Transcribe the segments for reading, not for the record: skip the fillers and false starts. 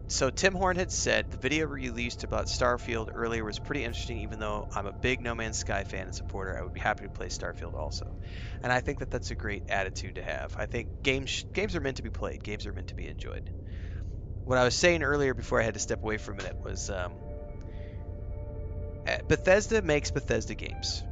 So Tim Horn had said the video released about Starfield earlier was pretty interesting, even though I'm a big No Man's Sky fan and supporter. I would be happy to play Starfield also. And I think that that's a great attitude to have. I think games are meant to be played. Games are meant to be enjoyed. What I was saying earlier before I had to step away for a minute was Bethesda makes Bethesda games.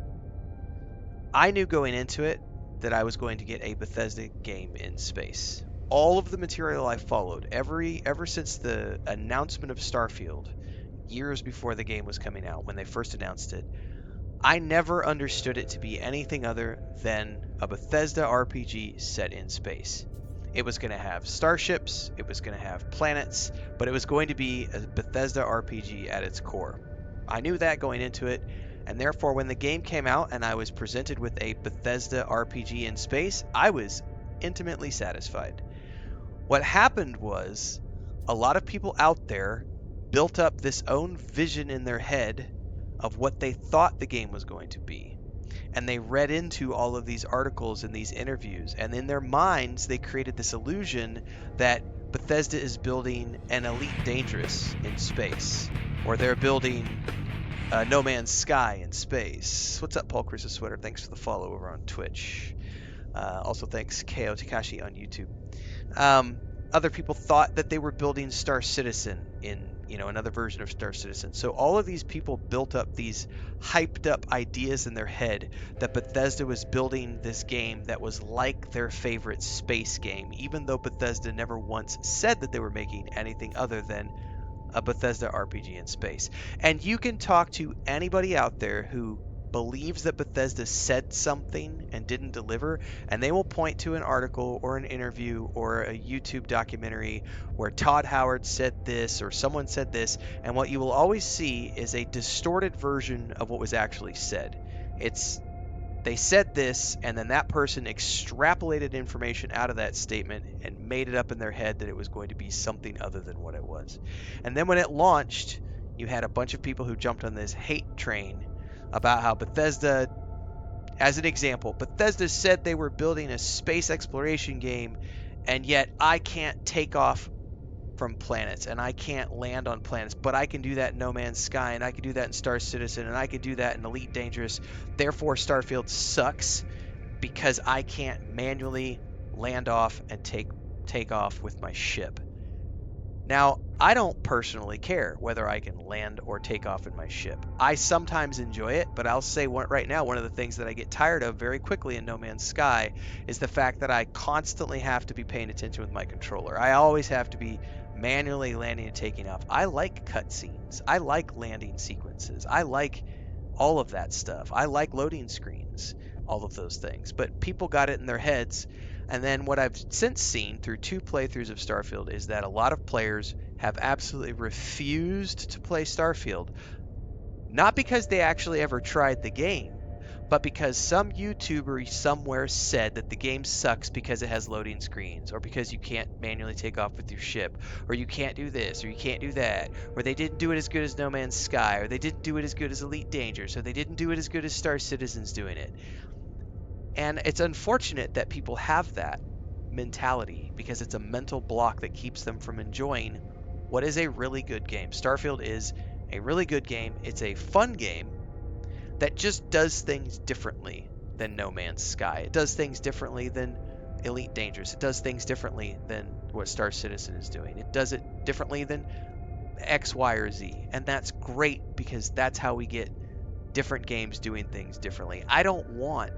I knew going into it that I was going to get a Bethesda game in space. All of the material I followed, ever since the announcement of Starfield, years before the game was coming out, when they first announced it, I never understood it to be anything other than a Bethesda RPG set in space. It was going to have starships, it was going to have planets, but it was going to be a Bethesda RPG at its core. I knew that going into it, and therefore when the game came out and I was presented with a Bethesda RPG in space, I was intimately satisfied. What happened was a lot of people out there built up this own vision in their head of what they thought the game was going to be. And they read into all of these articles and these interviews, and in their minds they created this illusion that Bethesda is building an Elite Dangerous in space, or they're building No Man's Sky in space. What's up, Paul Chris's Sweater? Thanks for the follow over on Twitch. Also, thanks Ko Takashi on YouTube. Other people thought that they were building Star Citizen in, another version of Star Citizen. So all of these people built up these hyped up ideas in their head that Bethesda was building this game that was like their favorite space game, even though Bethesda never once said that they were making anything other than a Bethesda RPG in space. And you can talk to anybody out there who believes that Bethesda said something and didn't deliver, and they will point to an article or an interview or a YouTube documentary where Todd Howard said this or someone said this, and what you will always see is a distorted version of what was actually said. They said this, and then that person extrapolated information out of that statement and made it up in their head that it was going to be something other than what it was. And then when it launched, you had a bunch of people who jumped on this hate train about how Bethesda, as an example, Bethesda said they were building a space exploration game, and yet I can't take off from planets and I can't land on planets, but I can do that in No Man's Sky, and I can do that in Star Citizen, and I can do that in Elite Dangerous. Therefore, Starfield sucks because I can't manually land off and take off with my ship. Now, I don't personally care whether I can land or take off in my ship. I sometimes enjoy it, but I'll say right now, one of the things that I get tired of very quickly in No Man's Sky is the fact that I constantly have to be paying attention with my controller. I always have to be manually landing and taking off. I like cutscenes. I like landing sequences. I like all of that stuff. I like loading screens, all of those things. But people got it in their heads. And then what I've since seen through 2 playthroughs of Starfield is that a lot of players have absolutely refused to play Starfield. Not because they actually ever tried the game, but because some YouTuber somewhere said that the game sucks because it has loading screens, or because you can't manually take off with your ship, or you can't do this, or you can't do that, or they didn't do it as good as No Man's Sky, or they didn't do it as good as Elite Dangerous, or they didn't do it as good as Star Citizen's doing it. And it's unfortunate that people have that mentality because it's a mental block that keeps them from enjoying what is a really good game. Starfield is a really good game. It's a fun game that just does things differently than No Man's Sky. It does things differently than Elite Dangerous. It does things differently than what Star Citizen is doing. It does it differently than X, Y, or Z. And that's great because that's how we get different games doing things differently. I don't want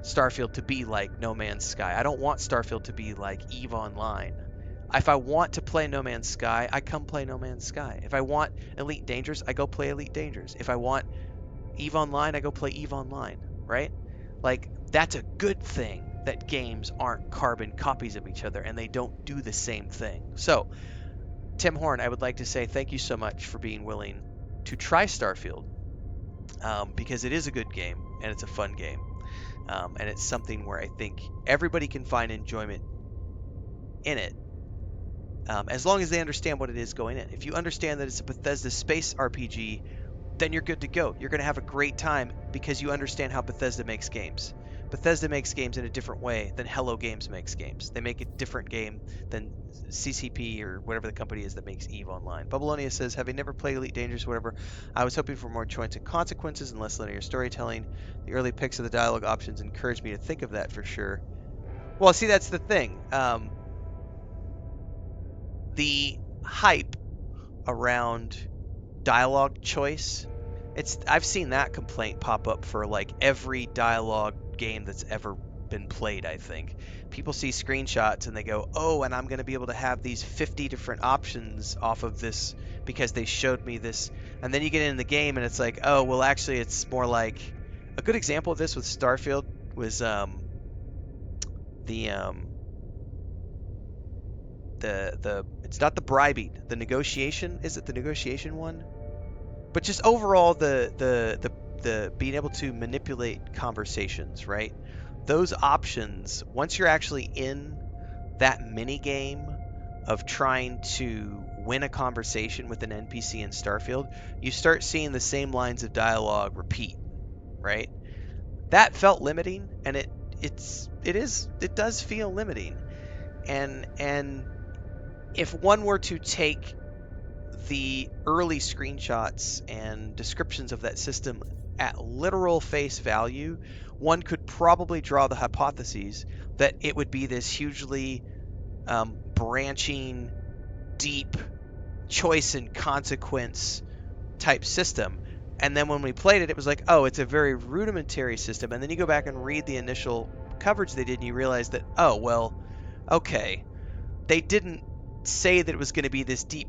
Starfield to be like No Man's Sky. I don't want Starfield to be like EVE Online. If I want to play No Man's Sky, I come play No Man's Sky. If I want Elite Dangerous, I go play Elite Dangerous. If I want EVE Online, I go play EVE Online, right? Like, that's a good thing that games aren't carbon copies of each other and they don't do the same thing. So, Tim Horn, I would like to say thank you so much for being willing to try Starfield, because it is a good game and it's a fun game. And it's something where I think everybody can find enjoyment in it, as long as they understand what it is going in. If you understand that it's a Bethesda space RPG, then you're good to go. You're going to have a great time because you understand how Bethesda makes games. Bethesda makes games in a different way than Hello Games makes games. They make a different game than CCP or whatever the company is that makes EVE Online. Bubbleonia says, having never played Elite Dangerous or whatever, I was hoping for more choice and consequences and less linear storytelling. The early picks of the dialogue options encouraged me to think of that for sure. Well, see, that's the thing. The hype around dialogue choice, I've seen that complaint pop up for like every dialogue game that's ever been played, I think. People see screenshots and they go, "Oh, and I'm going to be able to have these 50 different options off of this because they showed me this." And then you get in the game and it's like, "Oh, well actually it's more like." A good example of this with Starfield was the it's not the bribing, the negotiation. Is it the negotiation one? But just overall the being able to manipulate conversations, right? Those options, once you're actually in that mini game of trying to win a conversation with an NPC in Starfield, you start seeing the same lines of dialogue repeat, right? That felt limiting, and it does feel limiting. And if one were to take the early screenshots and descriptions of that system at literal face value, one could probably draw the hypotheses that it would be this hugely branching, deep choice and consequence type system. And then when we played it, it was like, oh, it's a very rudimentary system. And then you go back and read the initial coverage they did, and you realize that, oh, well, okay, they didn't say that it was going to be this deep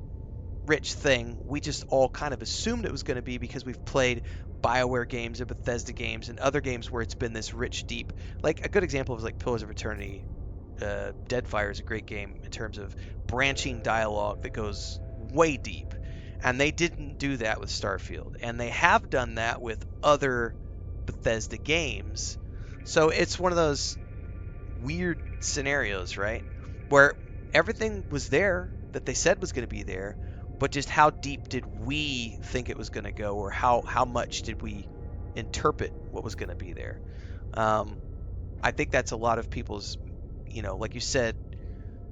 rich thing. We just all kind of assumed it was going to be because we've played BioWare games and Bethesda games and other games where it's been this rich, deep. Like a good example is like Pillars of Eternity. Deadfire is a great game in terms of branching dialogue that goes way deep. And they didn't do that with Starfield. And they have done that with other Bethesda games. So it's one of those weird scenarios, right? Where everything was there that they said was going to be there, but just how deep did we think it was going to go, or how much did we interpret what was going to be there? Um, I think that's a lot of people's, like you said,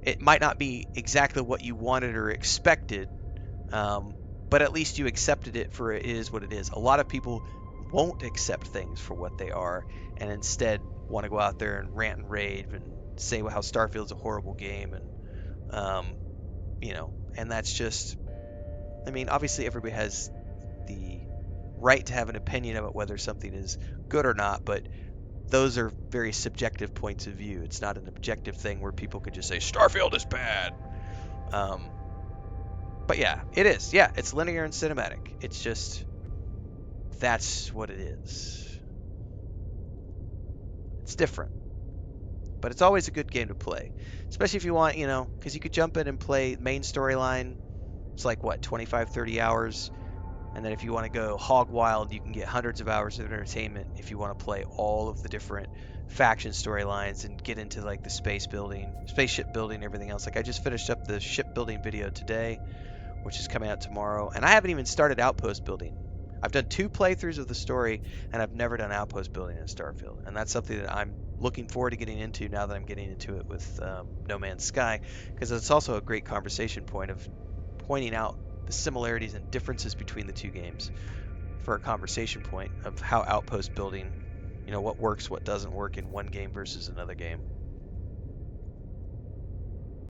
it might not be exactly what you wanted or expected, um, but at least you accepted it for it is what it is. A lot of people won't accept things for what they are and instead want to go out there and rant and rave and say how Starfield's a horrible game um, and that's just, I mean, obviously everybody has the right to have an opinion about whether something is good or not, but those are very subjective points of view. It's not an objective thing where people can just say Starfield is bad. Um, but yeah, it is. Yeah, it's linear and cinematic. It's just that's what it is. It's different, but it's always a good game to play, especially if you want, because you could jump in and play main storyline. It's like what, 25, 30 hours. And then if you want to go hog wild, you can get hundreds of hours of entertainment if you want to play all of the different faction storylines and get into like the spaceship building, everything else. Like I just finished up the shipbuilding video today, which is coming out tomorrow, and I haven't even started outpost building. I've done 2 playthroughs of the story, and I've never done outpost building in Starfield, and that's something that I'm looking forward to getting into now that I'm getting into it with No Man's Sky, because it's also a great conversation point of pointing out the similarities and differences between the 2 games for a conversation point of how outpost building, what works, what doesn't work in one game versus another game.